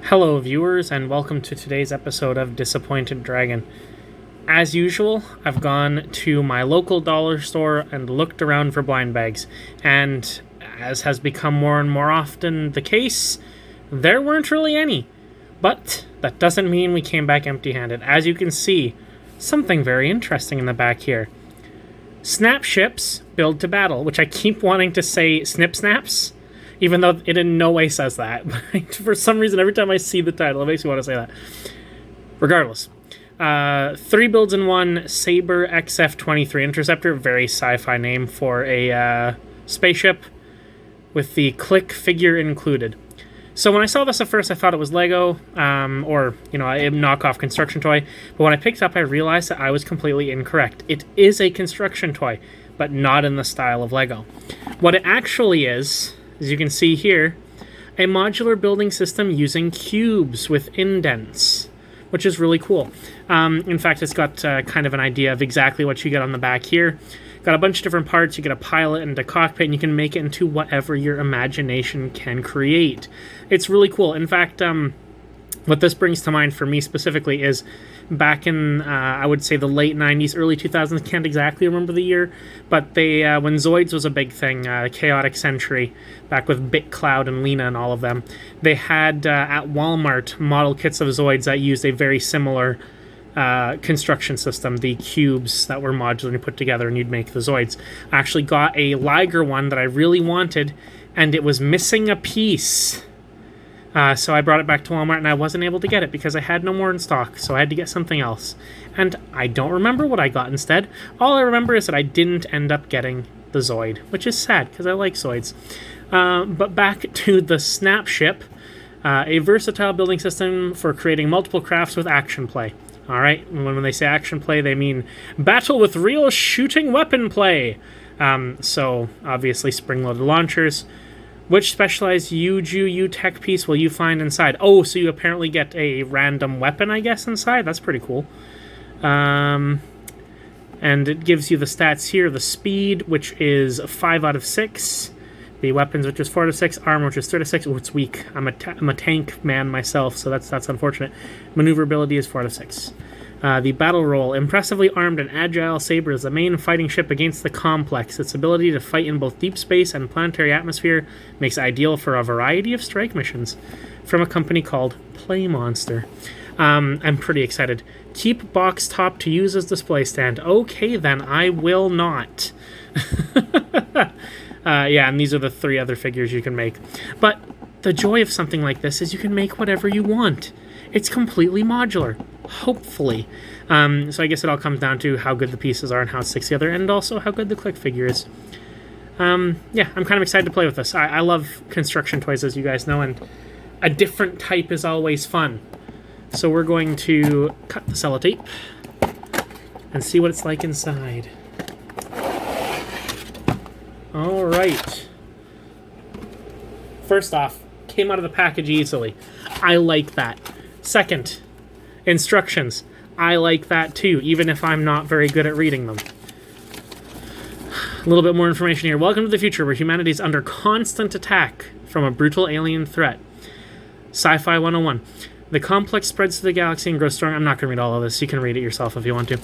Hello, viewers, and welcome to today's episode of Disappointed Dragon. As usual, I've gone to my local dollar store and looked around for blind bags, and as has become more and more often the case, there weren't really any. But that doesn't mean we came back empty-handed. As you can see, something very interesting in the back here. Snap ships build to battle, which I keep wanting to say snip snaps, even though it in no way says that. But for some reason, every time I see the title, it makes me want to say that. Regardless. 3 builds in 1, Saber XF-23 Interceptor, very sci-fi name for a spaceship, with the click figure included. So when I saw this at first, I thought it was Lego, or, a knockoff construction toy. But when I picked it up, I realized that I was completely incorrect. It is a construction toy, but not in the style of Lego. What it actually is, as you can see here, a modular building system using cubes with indents, which is really cool. In fact, it's got kind of an idea of exactly what you get on the back here. Got a bunch of different parts. You get a pilot and a cockpit, and you can make it into whatever your imagination can create. It's really cool. In fact, what this brings to mind for me specifically is back in, I would say, the late 90s, early 2000s, can't exactly remember the year, but they when Zoids was a big thing, Chaotic Century, back with BitCloud and Lena and all of them, they had at Walmart model kits of Zoids that used a very similar construction system, the cubes that were modularly put together and you'd make the Zoids. I actually got a Liger one that I really wanted, and it was missing a piece. So I brought it back to Walmart, and I wasn't able to get it because I had no more in stock, so I had to get something else. And I don't remember what I got instead. All I remember is that I didn't end up getting the Zoid, which is sad because I like Zoids. But back to the Snap Ship, a versatile building system for creating multiple crafts with action play. All right, when they say action play, they mean battle with real shooting weapon play. So obviously spring-loaded launchers. Which specialized Yuju tech piece will you find inside? Oh, so you apparently get a random weapon, I guess, inside? That's pretty cool. And it gives you the stats here. The speed, which is 5 out of 6. The weapons, which is 4 out of 6. Armor, which is 3 out of 6. Oh, it's weak. I'm a tank man myself, so that's unfortunate. Maneuverability is 4 out of 6. The battle role. Impressively armed and agile, Saber is the main fighting ship against the Complex. Its ability to fight in both deep space and planetary atmosphere makes it ideal for a variety of strike missions. From a company called Play Monster. I'm pretty excited. Keep box top to use as display stand. Okay, then, I will not. Yeah, and these are the 3 other figures you can make. But the joy of something like this is you can make whatever you want. It's completely modular. Hopefully. So I guess it all comes down to how good the pieces are and how it sticks together, and also how good the click figure is. Yeah, I'm kind of excited to play with this. I love construction toys, as you guys know, and a different type is always fun. So we're going to cut the sellotape and see what it's like inside. All right. First off, came out of the package easily. I like that. Second, instructions. I like that too, even if I'm not very good at reading them. A little bit more information here. Welcome to the future where humanity is under constant attack from a brutal alien threat. Sci-Fi 101. The complex spreads to the galaxy and grows strong. I'm not going to read all of this. You can read it yourself if you want to.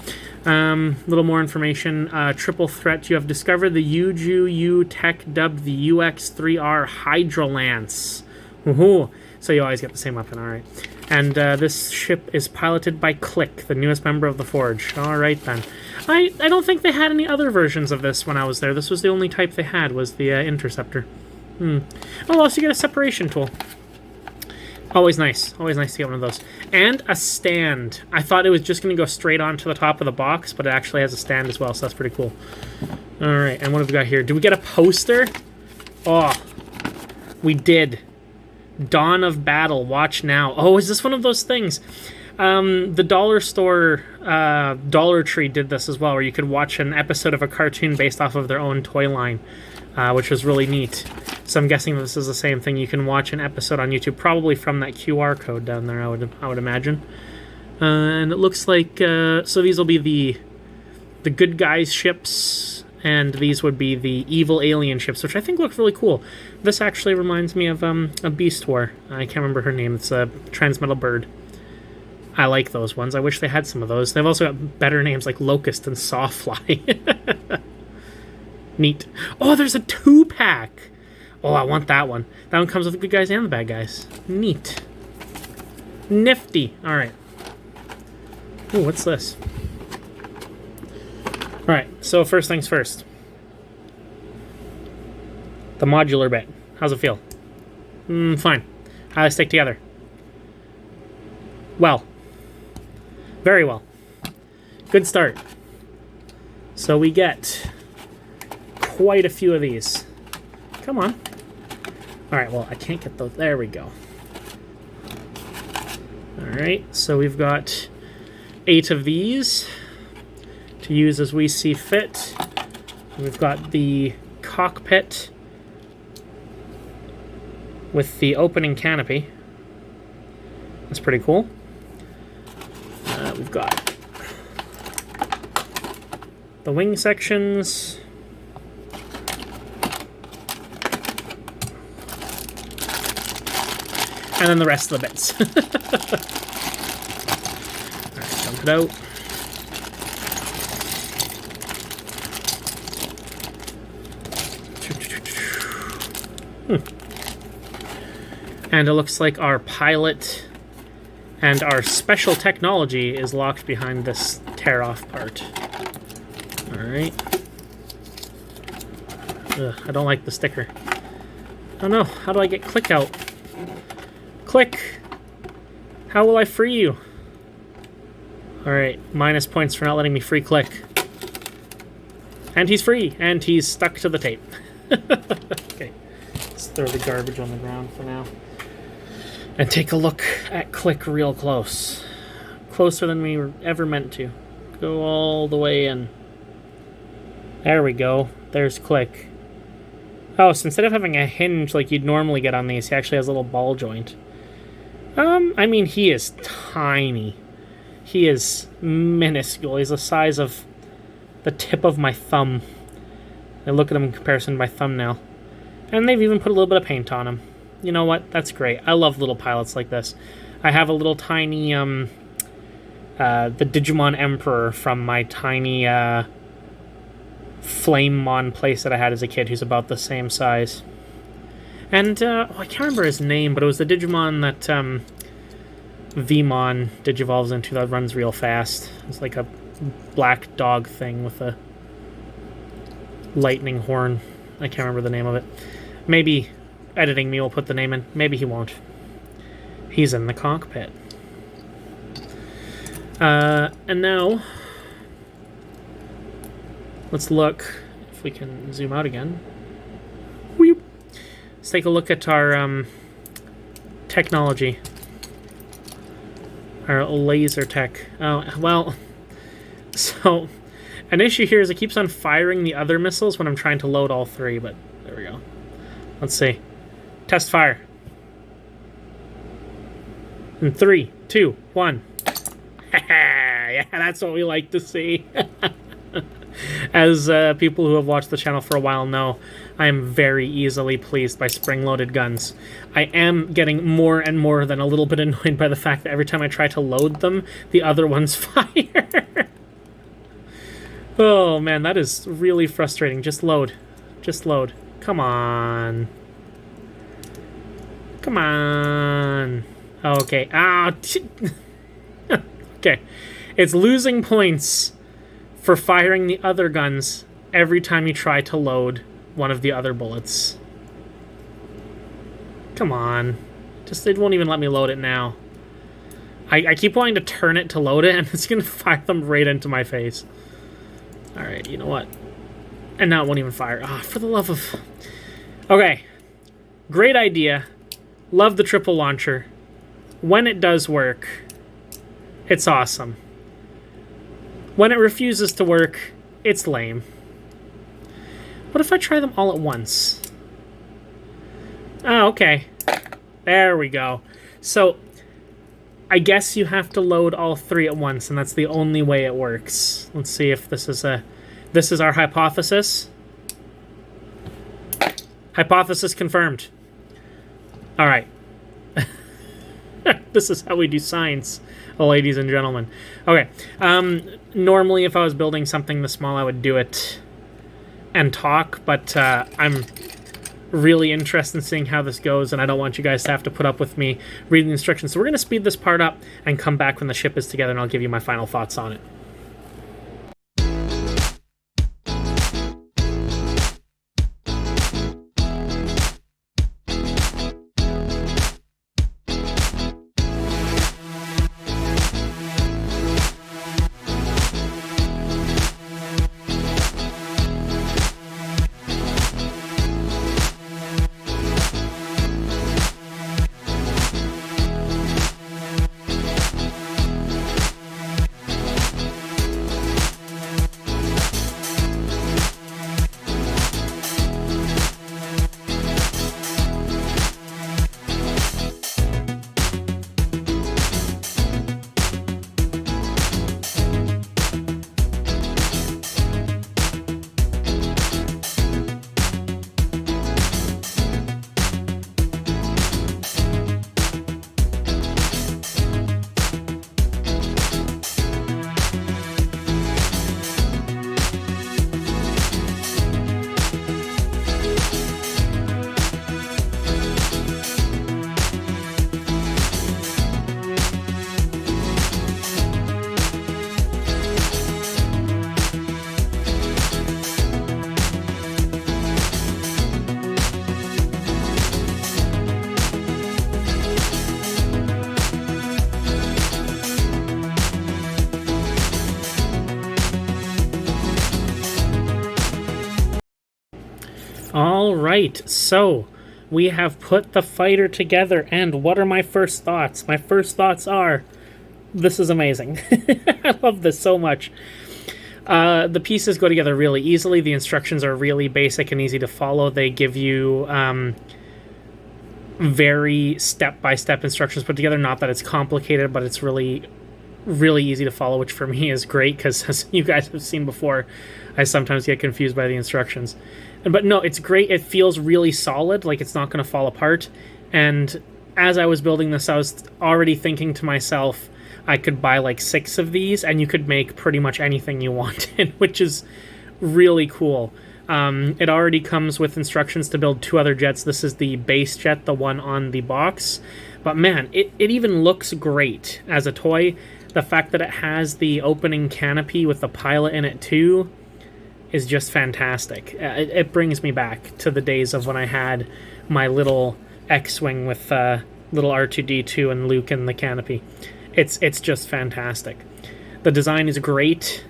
A little more information. Triple threat. You have discovered the Yuju tech dubbed the UX-3R Hydrolance. Woohoo! So you always get the same weapon, alright. And this ship is piloted by Click, the newest member of the Forge. Alright then. I don't think they had any other versions of this when I was there. This was the only type they had, was the Interceptor. Oh, also you get a separation tool. Always nice. Always nice to get one of those. And a stand. I thought it was just going to go straight onto the top of the box, but it actually has a stand as well, so that's pretty cool. Alright, and what have we got here? Do we get a poster? Oh, we did. Dawn of Battle, watch now. Oh, is this one of those things? The dollar store, Dollar Tree did this as well, where you could watch an episode of a cartoon based off of their own toy line, which was really neat. So I'm guessing this is the same thing. You can watch an episode on YouTube, probably from that QR code down there, I would imagine. And it looks like, so these will be the good guys ships, and these would be the evil alien ships, which I think look really cool. This actually reminds me of a Beast War. I can't remember her name. It's a transmetal bird. I like those ones. I wish they had some of those. They've also got better names like Locust and Sawfly. Neat. Oh, there's a 2-pack. Oh, I want that one. That one comes with the good guys and the bad guys. Neat. Nifty. All right. Ooh, what's this? All right, so first things first. The modular bit. How's it feel? Fine. How do they stick together? Well. Very well. Good start. So we get quite a few of these. Come on. All right, well, I can't get those. There we go. All right, so we've got 8 of these to use as we see fit. We've got the cockpit with the opening canopy. That's pretty cool. We've got the wing sections. And then the rest of the bits. Alright, dump it out. And it looks like our pilot and our special technology is locked behind this tear-off part. Alright. I don't like the sticker. Oh no, how do I get click out? Click! How will I free you? Alright, minus points for not letting me free click. And he's free, and he's stuck to the tape. Okay, let's throw the garbage on the ground for now. And take a look at Click real close. Closer than we were ever meant to. Go all the way in. There we go. There's Click. Oh, so instead of having a hinge like you'd normally get on these, he actually has a little ball joint. I mean, he is tiny. He is minuscule. He's the size of the tip of my thumb. I look at him in comparison to my thumbnail. And they've even put a little bit of paint on him. You know what? That's great. I love little pilots like this. I have a little tiny, the Digimon Emperor from my tiny, Flamemon place that I had as a kid, who's about the same size. And, I can't remember his name, but it was the Digimon that, Vmon digivolves into that runs real fast. It's like a black dog thing with a lightning horn. I can't remember the name of it. Maybe editing me will put the name in. Maybe he won't. He's in the cockpit. And now, let's look if we can zoom out again. Whoop. Let's take a look at our technology. Our laser tech. Oh, well, so an issue here is it keeps on firing the other missiles when I'm trying to load all 3, but there we go. Let's see. Test fire. In 3, 2, 1. Yeah, that's what we like to see. As people who have watched the channel for a while know, I am very easily pleased by spring-loaded guns. I am getting more and more than a little bit annoyed by the fact that every time I try to load them, the other ones fire. Oh man, that is really frustrating. Just load. Just load. Come on. Come on. Okay. Ah. Okay. It's losing points for firing the other guns every time you try to load one of the other bullets. Come on. Just, it won't even let me load it now. I keep wanting to turn it to load it, and it's going to fire them right into my face. Alright, you know what? And now it won't even fire. Ah, for the love of... Okay. Great idea. Love the triple launcher. When it does work, it's awesome. When it refuses to work, it's lame. What if I try them all at once? Oh, okay. There we go. So, I guess you have to load all 3 at once, and that's the only way it works. Let's see if this is a this is our hypothesis. Hypothesis confirmed. All right. This is how we do science, ladies and gentlemen. Okay. Normally, if I was building something this small, I would do it and talk, but I'm really interested in seeing how this goes, and I don't want you guys to have to put up with me reading the instructions. So we're going to speed this part up and come back when the ship is together, and I'll give you my final thoughts on it. All right, so we have put the fighter together, and what are my first thoughts? My first thoughts are, this is amazing. I love this so much. The pieces go together really easily. The instructions are really basic and easy to follow. They give you very step-by-step instructions put together. Not that it's complicated, but it's really easy to follow, which for me is great, because as you guys have seen before, I sometimes get confused by the instructions. But no, it's great. It feels really solid, like it's not going to fall apart. And as I was building this, I was already thinking to myself, I could buy like 6 of these, and you could make pretty much anything you wanted, which is really cool. It already comes with instructions to build 2 other jets. This is the base jet, the one on the box. But man, it even looks great as a toy. The fact that it has the opening canopy with the pilot in it too is just fantastic. It brings me back to the days of when I had my little X-Wing with little R2-D2 and Luke in the canopy. It's just fantastic. The design is great,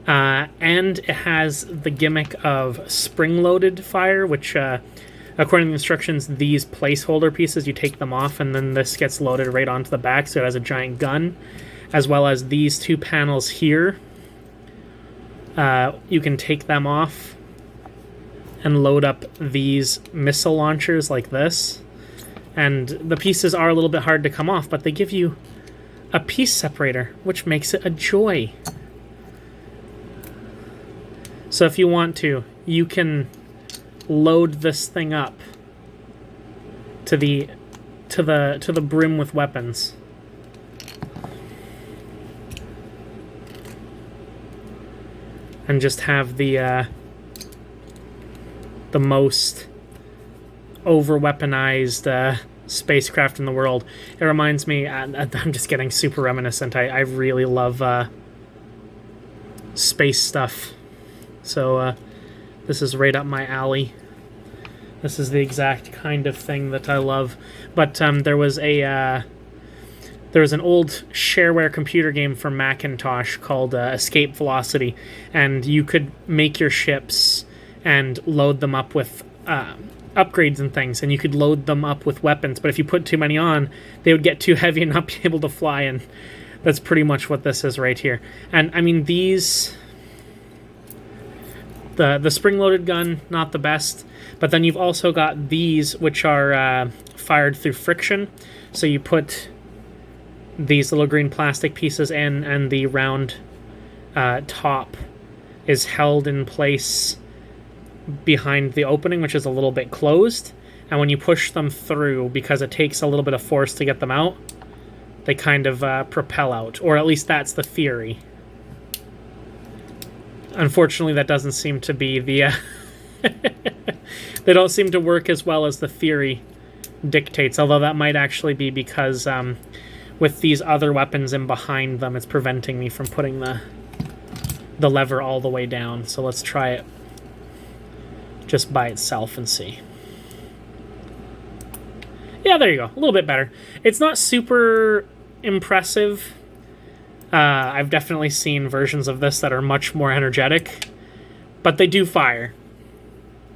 and it has the gimmick of spring-loaded fire, which, according to the instructions, these placeholder pieces, you take them off, and then this gets loaded right onto the back, so it has a giant gun, as well as these 2 panels here. You can take them off and load up these missile launchers like this. And the pieces are a little bit hard to come off, but they give you a piece separator, which makes it a joy. So if you want to, you can load this thing up to the brim with weapons. And just have the most over-weaponized spacecraft in the world. It reminds me, I'm just getting super reminiscent. I really love space stuff. So this is right up my alley. This is the exact kind of thing that I love. But there was an old shareware computer game from Macintosh called Escape Velocity, and you could make your ships and load them up with upgrades and things, and you could load them up with weapons, but if you put too many on, they would get too heavy and not be able to fly, and that's pretty much what this is right here. And I mean, these... The spring-loaded gun, not the best, but then you've also got these, which are fired through friction, so you put these little green plastic pieces in, and the round top is held in place behind the opening, which is a little bit closed. And when you push them through, because it takes a little bit of force to get them out, they kind of propel out. Or at least that's the theory. Unfortunately, that doesn't seem to be the... they don't seem to work as well as the theory dictates, although that might actually be because with these other weapons in behind them, it's preventing me from putting the lever all the way down. So let's try it just by itself and see. Yeah, there you go. A little bit better. It's not super impressive. I've definitely seen versions of this that are much more energetic, but they do fire.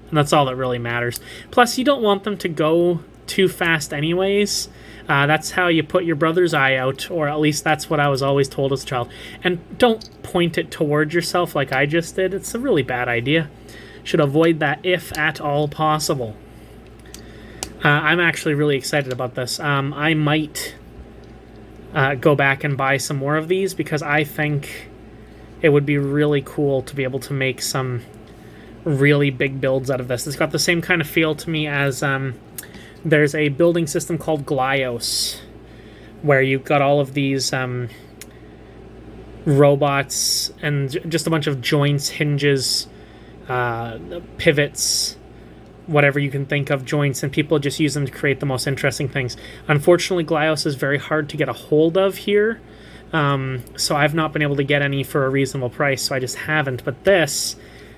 And that's all that really matters. Plus, you don't want them to go too fast anyways. That's how you put your brother's eye out, or at least that's what I was always told as a child. And don't point it towards yourself like I just did. It's a really bad idea. Should avoid that if at all possible. I'm actually really excited about this. I might go back and buy some more of these because I think it would be really cool to be able to make some really big builds out of this. It's got the same kind of feel to me as there's a building system called Glios, where you've got all of these robots and just a bunch of joints, hinges, pivots, whatever you can think of, joints, and people just use them to create the most interesting things. Unfortunately, Glios is very hard to get a hold of here, so I've not been able to get any for a reasonable price, so I just haven't. But this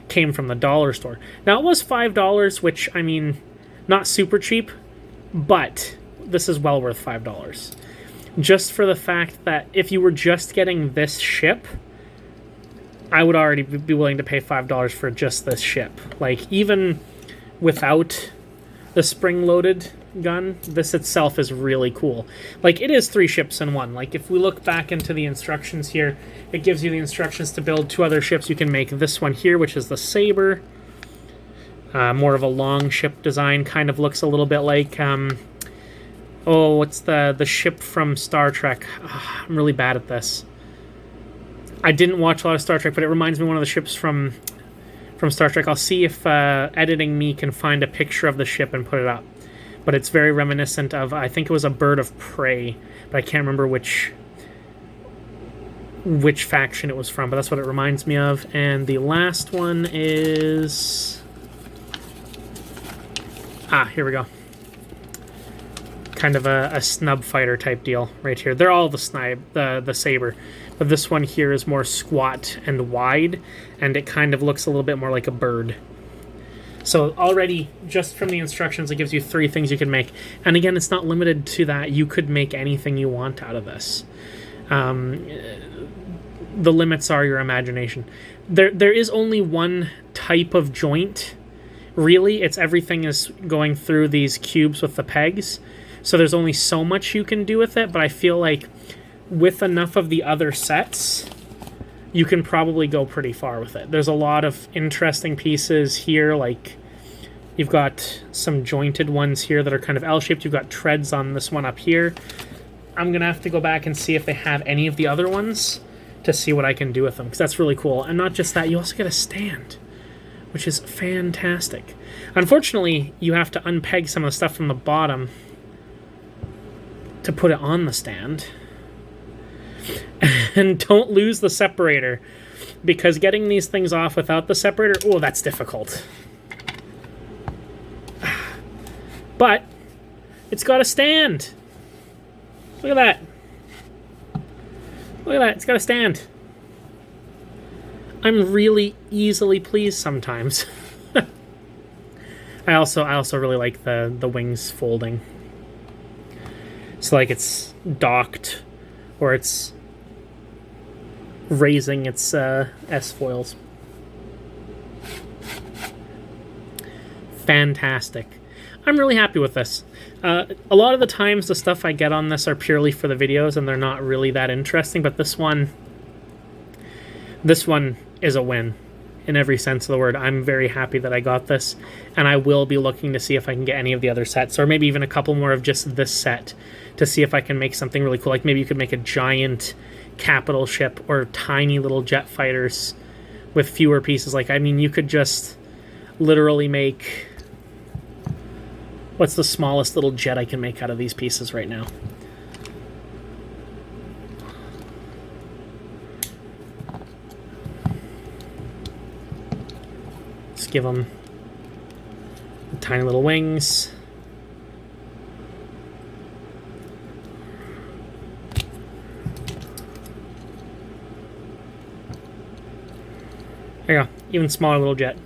came from the dollar store. Now, it was $5, which, I mean, not super cheap, but this is well worth $5. Just for the fact that if you were just getting this ship, I would already be willing to pay $5 for just this ship. Like, even without the spring-loaded gun, this itself is really cool. Like, it is 3 ships in one. Like, if we look back into the instructions here, it gives you the instructions to build 2 other ships. You can make this one here, which is the Saber. More of a long ship design. Kind of looks a little bit like, what's the ship from Star Trek? I'm really bad at this. I didn't watch a lot of Star Trek, but it reminds me of one of the ships from Star Trek. I'll see if editing me can find a picture of the ship and put it up. But it's very reminiscent of, I think it was a bird of prey, but I can't remember which faction it was from, but that's what it reminds me of. And the last one is... here we go. Kind of a snub fighter type deal right here. They're all the Saber. But this one here is more squat and wide, and it kind of looks a little bit more like a bird. So already, just from the instructions, it gives you 3 things you can make. And again, it's not limited to that. You could make anything you want out of this. The limits are your imagination. There is only one type of joint. Really, it's everything is going through these cubes with the pegs. So there's only so much you can do with it, but I feel like with enough of the other sets, you can probably go pretty far with it. There's a lot of interesting pieces here, like you've got some jointed ones here that are kind of L-shaped. You've got treads on this one up here. I'm going to have to go back and see if they have any of the other ones to see what I can do with them, because that's really cool. And not just that, you also get a stand, which is fantastic. Unfortunately, you have to unpeg some of the stuff from the bottom to put it on the stand. And don't lose the separator, because getting these things off without the separator, oh, that's difficult. But it's got a stand. Look at that. Look at that, it's got a stand. I'm really easily pleased sometimes. I also really like the wings folding. So like it's docked, or it's raising its S-foils. Fantastic. I'm really happy with this. A lot of the times the stuff I get on this are purely for the videos and they're not really that interesting, but this one is a win in every sense of the word. I'm very happy that I got this, and I will be looking to see if I can get any of the other sets, or maybe even a couple more of just this set, to see if I can make something really cool. Like maybe you could make a giant capital ship or tiny little jet fighters with fewer pieces. Like, I mean, you could just literally make... What's the smallest little jet I can make out of these pieces right now? Let's give them tiny little wings. There you go. Even smaller little jet.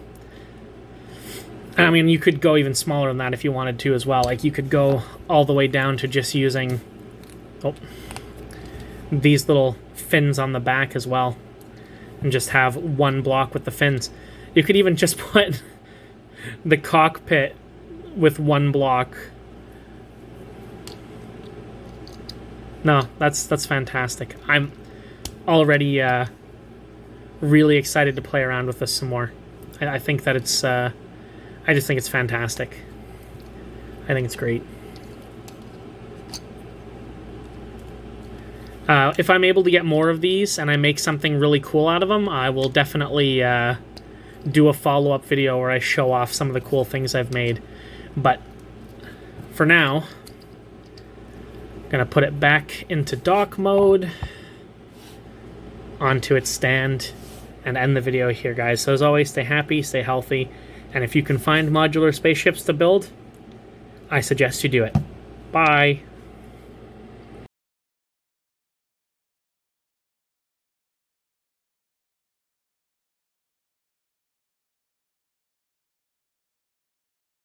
I mean, you could go even smaller than that if you wanted to as well. Like, you could go all the way down to just using these little fins on the back as well. And just have one block with the fins. You could even just put the cockpit with one block. No, that's fantastic. I'm already really excited to play around with this some more. I think that it's... I just think it's fantastic. I think it's great. If I'm able to get more of these and I make something really cool out of them, I will definitely do a follow-up video where I show off some of the cool things I've made. But for now, I'm going to put it back into dock mode, onto its stand, and end the video here, guys. So as always, stay happy, stay healthy, and if you can find modular spaceships to build, I suggest you do it. Bye!